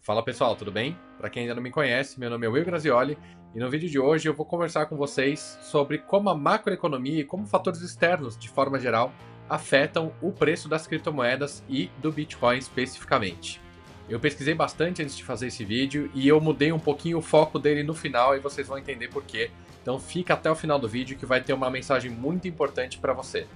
Fala pessoal, tudo bem? Para quem ainda não me conhece, meu nome é Will Grazioli e no vídeo de hoje eu vou conversar com vocês sobre como a macroeconomia e como fatores externos, de forma geral, afetam o preço das criptomoedas e do Bitcoin especificamente. Eu pesquisei bastante antes de fazer esse vídeo e eu mudei um pouquinho o foco dele no final e vocês vão entender por quê. Então fica até o final do vídeo que vai ter uma mensagem muito importante para você.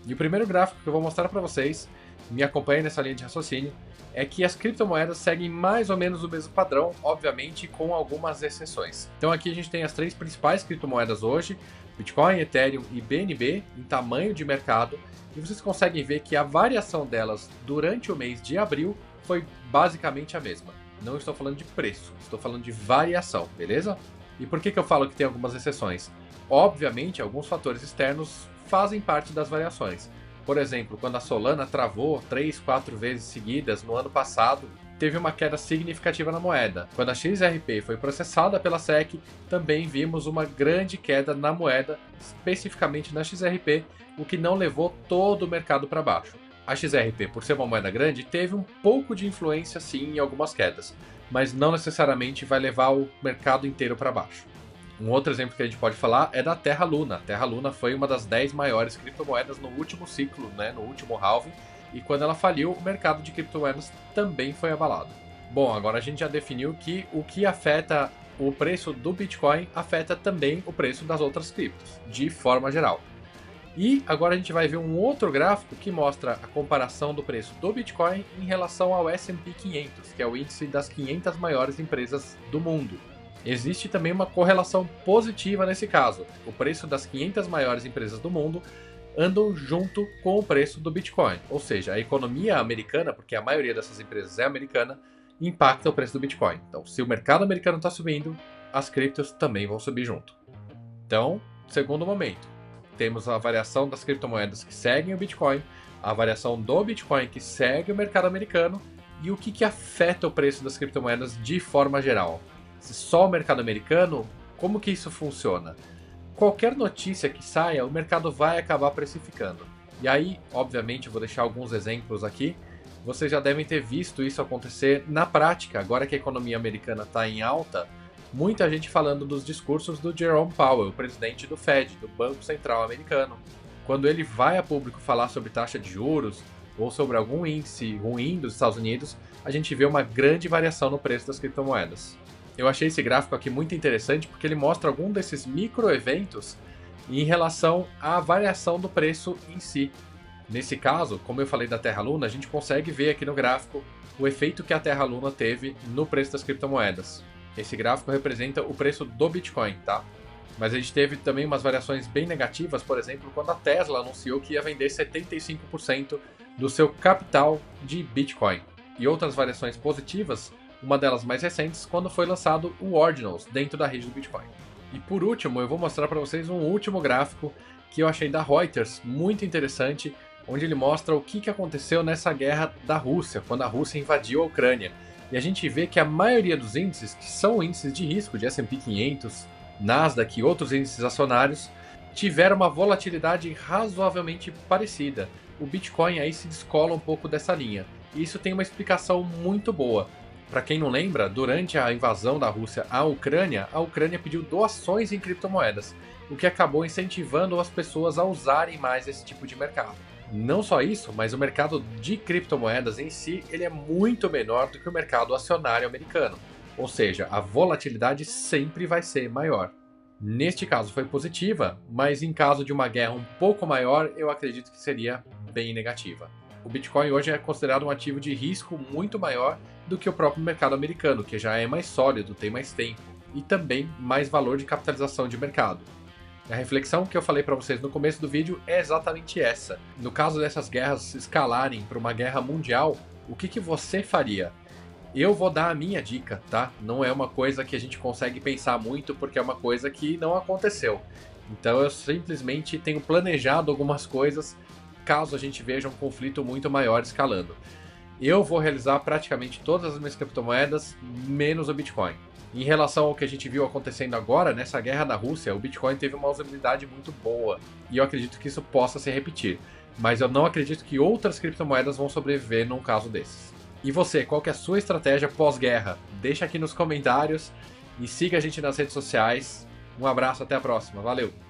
E o primeiro gráfico que eu vou mostrar para vocês, me acompanhem nessa linha de raciocínio, é que as criptomoedas seguem mais ou menos o mesmo padrão, obviamente com algumas exceções. Então aqui a gente tem as três principais criptomoedas hoje, Bitcoin, Ethereum e BNB, em tamanho de mercado, e vocês conseguem ver que a variação delas durante o mês de abril foi basicamente a mesma. Não estou falando de preço, estou falando de variação, beleza? E por que eu falo que tem algumas exceções? Obviamente, alguns fatores externos fazem parte das variações. Por exemplo, quando a Solana travou 3, 4 vezes seguidas no ano passado, teve uma queda significativa na moeda. Quando a XRP foi processada pela SEC, também vimos uma grande queda na moeda, especificamente na XRP, o que não levou todo o mercado para baixo. A XRP, por ser uma moeda grande, teve um pouco de influência sim em algumas quedas, mas não necessariamente vai levar o mercado inteiro para baixo. Um outro exemplo que a gente pode falar é da Terra Luna. A Terra Luna foi uma das 10 maiores criptomoedas no último ciclo, no último halving, e quando ela faliu, o mercado de criptomoedas também foi abalado. Bom, agora a gente já definiu que o que afeta o preço do Bitcoin afeta também o preço das outras criptos, de forma geral. E agora a gente vai ver um outro gráfico que mostra a comparação do preço do Bitcoin em relação ao S&P 500, que é o índice das 500 maiores empresas do mundo. Existe também uma correlação positiva nesse caso. O preço das 500 maiores empresas do mundo andam junto com o preço do Bitcoin. Ou seja, a economia americana, porque a maioria dessas empresas é americana, impacta o preço do Bitcoin. Então, se o mercado americano está subindo, as criptos também vão subir junto. Então, segundo momento, temos a variação das criptomoedas que seguem o Bitcoin, a variação do Bitcoin que segue o mercado americano e o que afeta o preço das criptomoedas de forma geral. Se só o mercado americano, como que isso funciona? Qualquer notícia que saia, o mercado vai acabar precificando. E aí, obviamente, eu vou deixar alguns exemplos aqui. Vocês já devem ter visto isso acontecer na prática. Agora que a economia americana está em alta, muita gente falando dos discursos do Jerome Powell, o presidente do Fed, do Banco Central americano. Quando ele vai a público falar sobre taxa de juros ou sobre algum índice ruim dos Estados Unidos, a gente vê uma grande variação no preço das criptomoedas. Eu achei esse gráfico aqui muito interessante porque ele mostra algum desses microeventos em relação à variação do preço em si. Nesse caso, como eu falei da Terra Luna, a gente consegue ver aqui no gráfico o efeito que a Terra Luna teve no preço das criptomoedas. Esse gráfico representa o preço do Bitcoin, tá? Mas a gente teve também umas variações bem negativas, por exemplo, quando a Tesla anunciou que ia vender 75% do seu capital de Bitcoin. E outras variações positivas, uma delas mais recentes, quando foi lançado o Ordinals dentro da rede do Bitcoin. E por último, eu vou mostrar para vocês um último gráfico que eu achei da Reuters, muito interessante, onde ele mostra o que aconteceu nessa guerra da Rússia, quando a Rússia invadiu a Ucrânia. E a gente vê que a maioria dos índices, que são índices de risco de S&P 500, Nasdaq e outros índices acionários, tiveram uma volatilidade razoavelmente parecida. O Bitcoin aí se descola um pouco dessa linha. E isso tem uma explicação muito boa. Para quem não lembra, durante a invasão da Rússia à Ucrânia, a Ucrânia pediu doações em criptomoedas, o que acabou incentivando as pessoas a usarem mais esse tipo de mercado. Não só isso, mas o mercado de criptomoedas em si ele é muito menor do que o mercado acionário americano, ou seja, a volatilidade sempre vai ser maior. Neste caso foi positiva, mas em caso de uma guerra um pouco maior, eu acredito que seria bem negativa. O Bitcoin hoje é considerado um ativo de risco muito maior do que o próprio mercado americano, que já é mais sólido, tem mais tempo e também mais valor de capitalização de mercado. A reflexão que eu falei para vocês no começo do vídeo é exatamente essa. No caso dessas guerras escalarem para uma guerra mundial, o que você faria? Eu vou dar a minha dica, tá? Não é uma coisa que a gente consegue pensar muito porque é uma coisa que não aconteceu. Então eu simplesmente tenho planejado algumas coisas caso a gente veja um conflito muito maior escalando. Eu vou realizar praticamente todas as minhas criptomoedas, menos o Bitcoin. Em relação ao que a gente viu acontecendo agora, nessa guerra na Rússia, o Bitcoin teve uma usabilidade muito boa. E eu acredito que isso possa se repetir. Mas eu não acredito que outras criptomoedas vão sobreviver num caso desses. E você, qual que é a sua estratégia pós-guerra? Deixa aqui nos comentários e siga a gente nas redes sociais. Um abraço, até a próxima. Valeu!